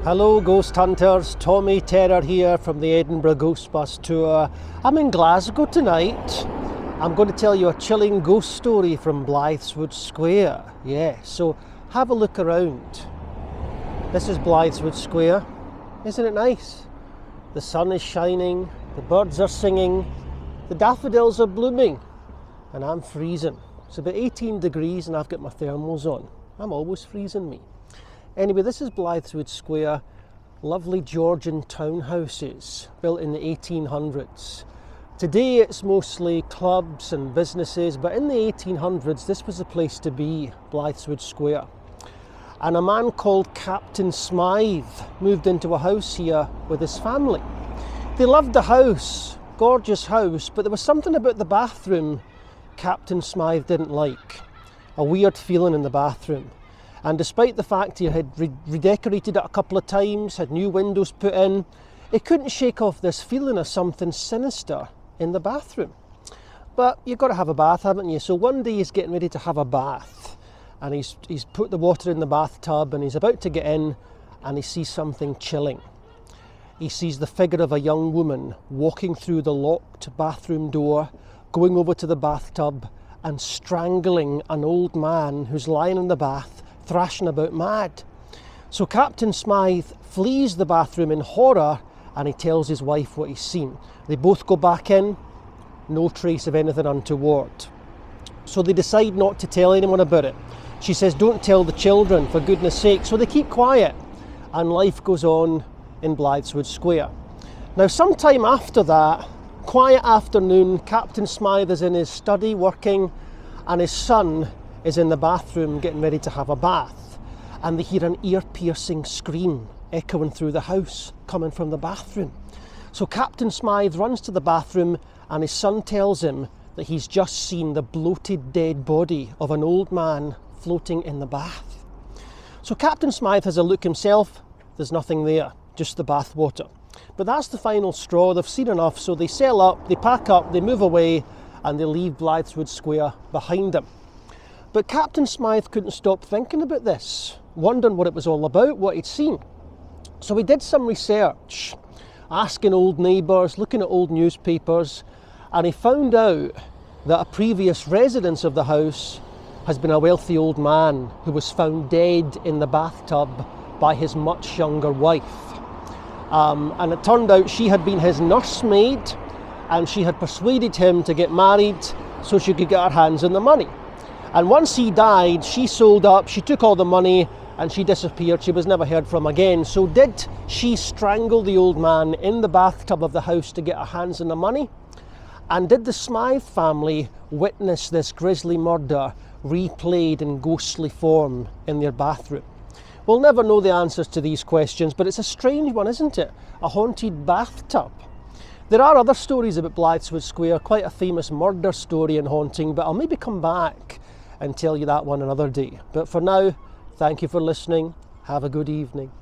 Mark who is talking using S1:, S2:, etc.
S1: Hello Ghost Hunters, Tommy Terror here from the Edinburgh Ghost Bus Tour. I'm in Glasgow tonight. I'm going to tell you a chilling ghost story from Blythswood Square. Yeah, so have a look around. This is Blythswood Square. Isn't it nice? The sun is shining, the birds are singing, the daffodils are blooming, and I'm freezing. It's about 18 degrees and I've got my thermals on. I'm always freezing, me. Anyway, this is Blythswood Square, lovely Georgian townhouses built in the 1800s. Today it's mostly clubs and businesses, but in the 1800s this was the place to be, Blythswood Square. And a man called Captain Smythe moved into a house here with his family. They loved the house, gorgeous house, but there was something about the bathroom Captain Smythe didn't like. A weird feeling in the bathroom. And despite the fact he had redecorated it a couple of times, had new windows put in, he couldn't shake off this feeling of something sinister in the bathroom. But you've got to have a bath, haven't you? So one day he's getting ready to have a bath, and he's put the water in the bathtub, and he's about to get in, and he sees something chilling. He sees the figure of a young woman walking through the locked bathroom door, going over to the bathtub, and strangling an old man who's lying in the bath, thrashing about mad. So Captain Smythe flees the bathroom in horror and he tells his wife what he's seen. They both go back in, no trace of anything untoward. So they decide not to tell anyone about it. She says, don't tell the children, for goodness sake. So they keep quiet and life goes on in Blythswood Square. Now sometime after that, quiet afternoon, Captain Smythe is in his study working and his son is in the bathroom getting ready to have a bath, and they hear an ear-piercing scream echoing through the house coming from the bathroom. So Captain Smythe runs to the bathroom and his son tells him that he's just seen the bloated dead body of an old man floating in the bath. So Captain Smythe has a look himself. There's nothing there, just the bath water. But that's the final straw. They've seen enough, so they sell up, they pack up, they move away, and they leave Blythswood Square behind them. But Captain Smythe couldn't stop thinking about this, wondering what it was all about, what he'd seen. So he did some research, asking old neighbours, looking at old newspapers, and he found out that a previous resident of the house has been a wealthy old man who was found dead in the bathtub by his much younger wife. And it turned out she had been his nursemaid, and she had persuaded him to get married so she could get her hands on the money. And once he died, she sold up, she took all the money, and she disappeared. She was never heard from again. So did she strangle the old man in the bathtub of the house to get her hands on the money? And did the Smythe family witness this grisly murder replayed in ghostly form in their bathroom? We'll never know the answers to these questions, but it's a strange one, isn't it? A haunted bathtub. There are other stories about Blythswood Square, quite a famous murder story and haunting, but I'll maybe come back and tell you that one another day. But for now, thank you for listening. Have a good evening.